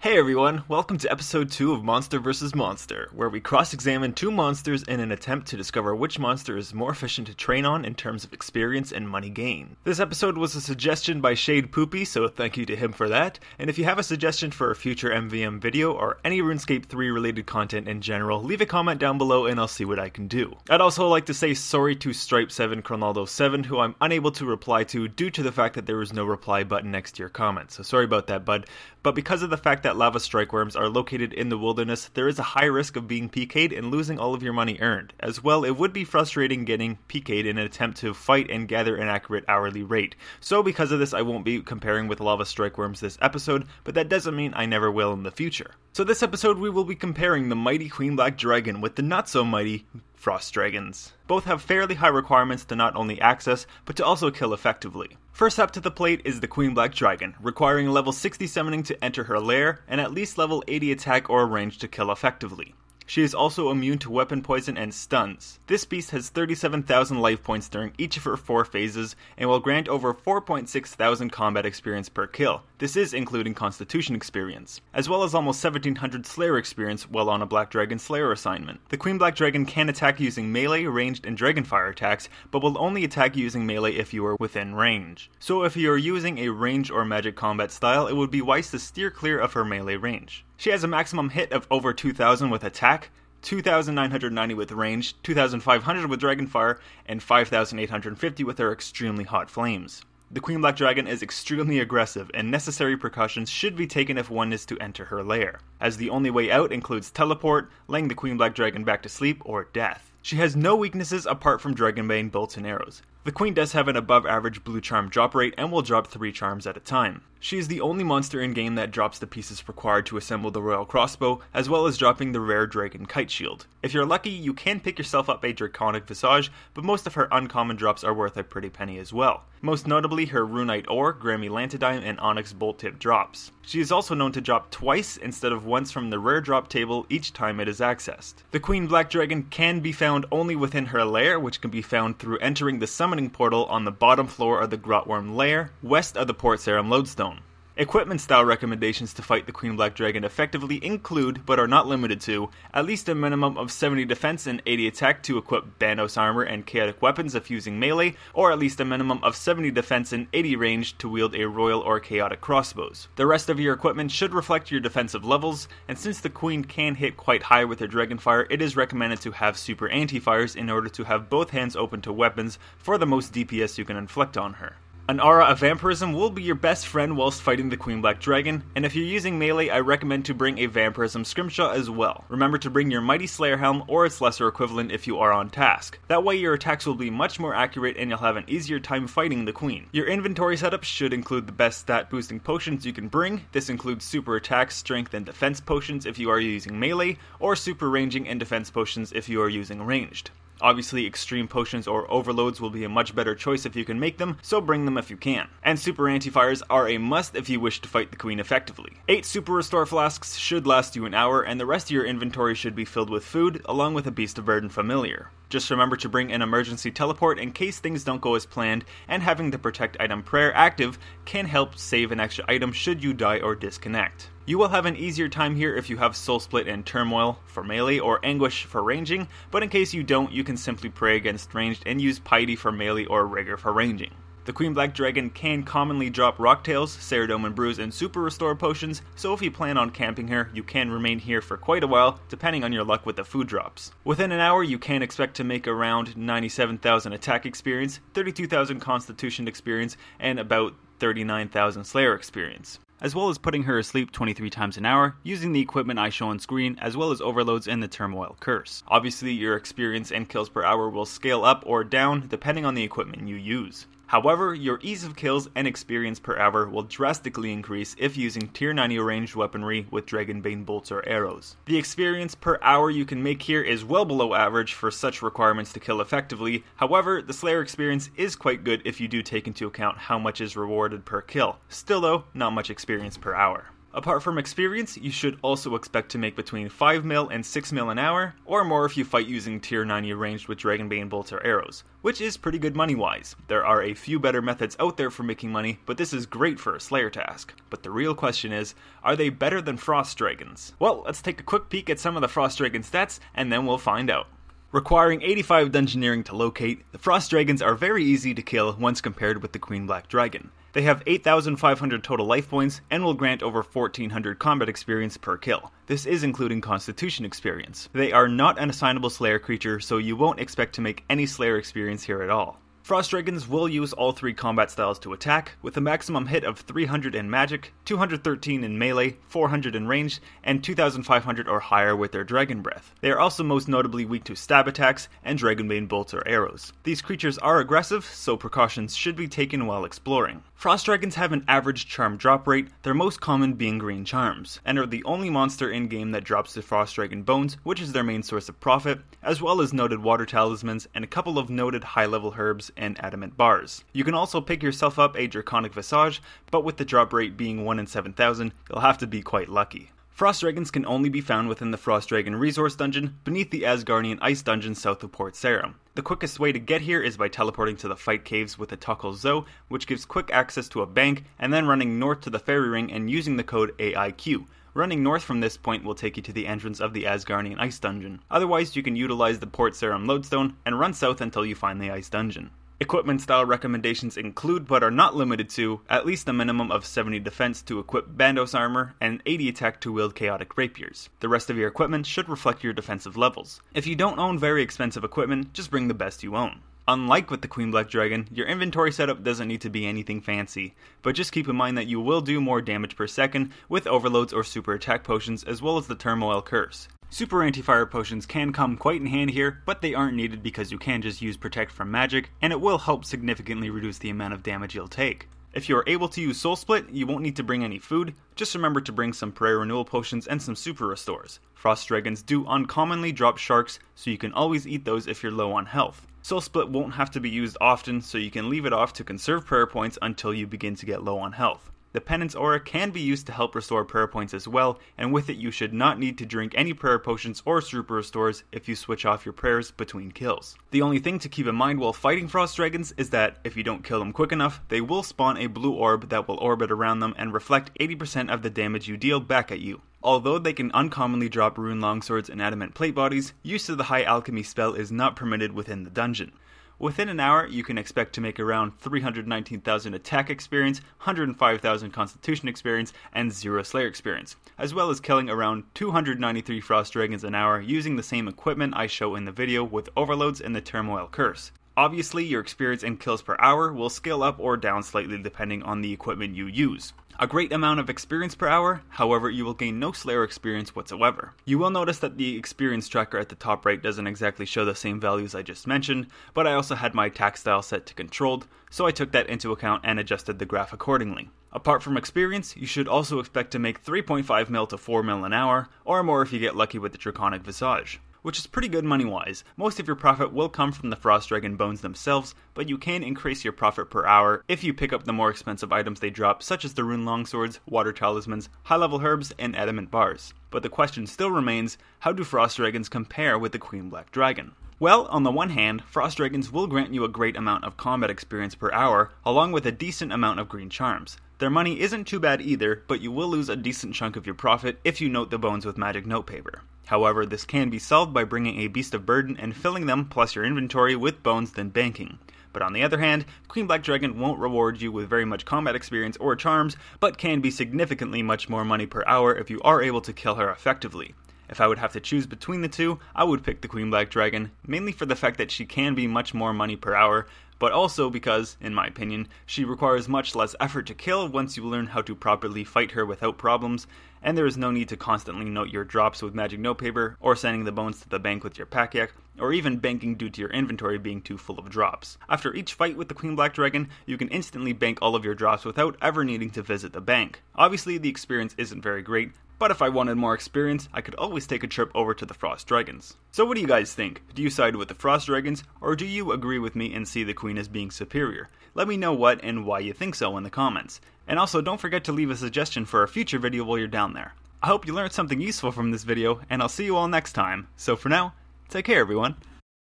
Hey everyone, welcome to episode 2 of Monster vs. Monster, where we cross-examine two monsters in an attempt to discover which monster is more efficient to train on in terms of experience and money gain. This episode was a suggestion by Shade Poopy, so thank you to him for that, and if you have a suggestion for a future MvM video or any RuneScape 3 related content in general, leave a comment down below and I'll see what I can do. I'd also like to say sorry to Stripe7 Cronaldo7, who I'm unable to reply to due to the fact that there was no reply button next to your comment, so sorry about that, bud. But because of the fact that lava strikeworms are located in the wilderness, there is a high risk of being PK'd and losing all of your money earned. As well, it would be frustrating getting PK'd in an attempt to fight and gather an accurate hourly rate. So because of this, I won't be comparing with lava strikeworms this episode, but that doesn't mean I never will in the future. So this episode we will be comparing the mighty Queen Black Dragon with the not so mighty Frost Dragons. Both have fairly high requirements to not only access, but to also kill effectively. First up to the plate is the Queen Black Dragon, requiring level 60 summoning to enter her lair, and at least level 80 attack or range to kill effectively. She is also immune to weapon poison and stuns. This beast has 37,000 life points during each of her 4 phases, and will grant over 4.6 thousand combat experience per kill. This is including Constitution experience, as well as almost 1700 Slayer experience while on a Black Dragon Slayer assignment. The Queen Black Dragon can attack using melee, ranged, and Dragonfire attacks, but will only attack using melee if you are within range. So if you are using a range or magic combat style, it would be wise to steer clear of her melee range. She has a maximum hit of over 2,000 with attack, 2,990 with range, 2,500 with Dragonfire, and 5,850 with her extremely hot flames. The Queen Black Dragon is extremely aggressive, and necessary precautions should be taken if one is to enter her lair, as the only way out includes teleport, laying the Queen Black Dragon back to sleep, or death. She has no weaknesses apart from Dragonbane bolts and arrows. The Queen does have an above average blue charm drop rate and will drop 3 charms at a time. She is the only monster in game that drops the pieces required to assemble the Royal Crossbow, as well as dropping the rare Dragon Kite Shield. If you're lucky, you can pick yourself up a Draconic Visage, but most of her uncommon drops are worth a pretty penny as well. Most notably her Runite Ore, Grammy Lantidime, and Onyx Bolt Tip drops. She is also known to drop twice instead of once from the rare drop table each time it is accessed. The Queen Black Dragon can be found only within her lair, which can be found through entering the summoning portal on the bottom floor of the Grotworm lair, west of the Port Sarim Lodestone. Equipment style recommendations to fight the Queen Black Dragon effectively include, but are not limited to, at least a minimum of 70 defense and 80 attack to equip Bandos armor and chaotic weapons if using melee, or at least a minimum of 70 defense and 80 range to wield a royal or chaotic crossbows. The rest of your equipment should reflect your defensive levels, and since the Queen can hit quite high with her Dragonfire, it is recommended to have super anti-fires in order to have both hands open to weapons for the most DPS you can inflict on her. An aura of vampirism will be your best friend whilst fighting the Queen Black Dragon, and if you're using melee, I recommend to bring a vampirism scrimshaw as well. Remember to bring your Mighty Slayer Helm or its lesser equivalent if you are on task. That way your attacks will be much more accurate and you'll have an easier time fighting the Queen. Your inventory setup should include the best stat boosting potions you can bring. This includes super attack, strength, and defense potions if you are using melee, or super ranging and defense potions if you are using ranged. Obviously, extreme potions or overloads will be a much better choice if you can make them, so bring them if you can. And super anti-fires are a must if you wish to fight the Queen effectively. 8 super restore flasks should last you an hour, and the rest of your inventory should be filled with food, along with a Beast of Burden familiar. Just remember to bring an emergency teleport in case things don't go as planned, and having the protect item prayer active can help save an extra item should you die or disconnect. You will have an easier time here if you have Soul Split and Turmoil for melee or Anguish for ranging, but in case you don't, you can simply pray against ranged and use Piety for melee or Rigor for ranging. The Queen Black Dragon can commonly drop Rocktails, Ceridome and Bruise, and Super Restore potions, so if you plan on camping her, you can remain here for quite a while, depending on your luck with the food drops. Within an hour, you can expect to make around 97,000 attack experience, 32,000 Constitution experience, and about 39,000 Slayer experience, as well as putting her asleep 23 times an hour, using the equipment I show on screen, as well as overloads and the Turmoil Curse. Obviously, your experience and kills per hour will scale up or down depending on the equipment you use. However, your ease of kills and experience per hour will drastically increase if using tier 90 ranged weaponry with Dragonbane bolts or arrows. The experience per hour you can make here is well below average for such requirements to kill effectively. However, the Slayer experience is quite good if you do take into account how much is rewarded per kill. Still though, not much experience per hour. Apart from experience, you should also expect to make between 5 mil and 6 mil an hour, or more if you fight using tier 90 ranged with Dragonbane bolts or arrows, which is pretty good money wise. There are a few better methods out there for making money, but this is great for a Slayer task. But the real question is, are they better than Frost Dragons? Well, let's take a quick peek at some of the Frost Dragon stats, and then we'll find out. Requiring 85 Dungeoneering to locate, the Frost Dragons are very easy to kill once compared with the Queen Black Dragon. They have 8,500 total life points and will grant over 1,400 combat experience per kill. This is including Constitution experience. They are not an assignable Slayer creature, so you won't expect to make any Slayer experience here at all. Frost Dragons will use all 3 combat styles to attack, with a maximum hit of 300 in magic, 213 in melee, 400 in ranged, and 2,500 or higher with their Dragon Breath. They are also most notably weak to stab attacks and Dragonbane bolts or arrows. These creatures are aggressive, so precautions should be taken while exploring. Frost Dragons have an average charm drop rate, their most common being green charms, and are the only monster in-game that drops the Frost Dragon bones, which is their main source of profit, as well as noted water talismans and a couple of noted high-level herbs and adamant bars. You can also pick yourself up a Draconic Visage, but with the drop rate being 1 in 7,000, you'll have to be quite lucky. Frost Dragons can only be found within the Frost Dragon Resource Dungeon, beneath the Asgardian Ice Dungeon south of Port Sarim. The quickest way to get here is by teleporting to the Fight Caves with the Tuckle Zo, which gives quick access to a bank, and then running north to the Fairy Ring and using the code AIQ. Running north from this point will take you to the entrance of the Asgardian Ice Dungeon. Otherwise, you can utilize the Port Sarim Lodestone and run south until you find the Ice Dungeon. Equipment style recommendations include, but are not limited to, at least a minimum of 70 defense to equip Bandos armor and 80 attack to wield chaotic rapiers. The rest of your equipment should reflect your defensive levels. If you don't own very expensive equipment, just bring the best you own. Unlike with the Queen Black Dragon, your inventory setup doesn't need to be anything fancy, but just keep in mind that you will do more damage per second with overloads or super attack potions as well as the Turmoil Curse. Super anti-fire potions can come quite in hand here, but they aren't needed because you can just use Protect from magic, and it will help significantly reduce the amount of damage you'll take. If you are able to use Soul Split, you won't need to bring any food, just remember to bring some prayer renewal potions and some super restores. Frost Dragons do uncommonly drop sharks, so you can always eat those if you're low on health. Soul Split won't have to be used often, so you can leave it off to conserve prayer points until you begin to get low on health. The Penance Aura can be used to help restore prayer points as well, and with it you should not need to drink any prayer potions or super restores if you switch off your prayers between kills. The only thing to keep in mind while fighting Frost Dragons is that if you don't kill them quick enough, they will spawn a blue orb that will orbit around them and reflect 80% of the damage you deal back at you. Although they can uncommonly drop rune longswords and adamant plate bodies, use of the high alchemy spell is not permitted within the dungeon. Within an hour, you can expect to make around 319,000 attack experience, 105,000 constitution experience, and 0 slayer experience, as well as killing around 293 Frost Dragons an hour using the same equipment I show in the video with overloads and the Turmoil Curse. Obviously, your experience and kills per hour will scale up or down slightly depending on the equipment you use. A great amount of experience per hour, however, you will gain no Slayer experience whatsoever. You will notice that the experience tracker at the top right doesn't exactly show the same values I just mentioned, but I also had my attack style set to controlled, so I took that into account and adjusted the graph accordingly. Apart from experience, you should also expect to make 3.5 mil to 4 mil an hour, or more if you get lucky with the Draconic Visage, which is pretty good money-wise. Most of your profit will come from the Frost Dragon bones themselves, but you can increase your profit per hour if you pick up the more expensive items they drop, such as the rune longswords, water talismans, high-level herbs, and adamant bars. But the question still remains, how do Frost Dragons compare with the Queen Black Dragon? Well, on the one hand, Frost Dragons will grant you a great amount of combat experience per hour, along with a decent amount of green charms. Their money isn't too bad either, but you will lose a decent chunk of your profit if you note the bones with magic notepaper. However, this can be solved by bringing a Beast of Burden and filling them plus your inventory with bones then banking. But on the other hand, Queen Black Dragon won't reward you with very much combat experience or charms, but can be significantly much more money per hour if you are able to kill her effectively. If I would have to choose between the two, I would pick the Queen Black Dragon, mainly for the fact that she can be much more money per hour, but also because, in my opinion, she requires much less effort to kill once you learn how to properly fight her without problems, and there is no need to constantly note your drops with magic notepaper, or sending the bones to the bank with your pack-yak, or even banking due to your inventory being too full of drops. After each fight with the Queen Black Dragon, you can instantly bank all of your drops without ever needing to visit the bank. Obviously, the experience isn't very great, But if I wanted more experience, I could always take a trip over to the Frost Dragons. So what do you guys think? Do you side with the Frost Dragons, or do you agree with me and see the Queen as being superior? Let me know what and why you think so in the comments. And also don't forget to leave a suggestion for a future video while you're down there. I hope you learned something useful from this video, and I'll see you all next time. So for now, take care everyone.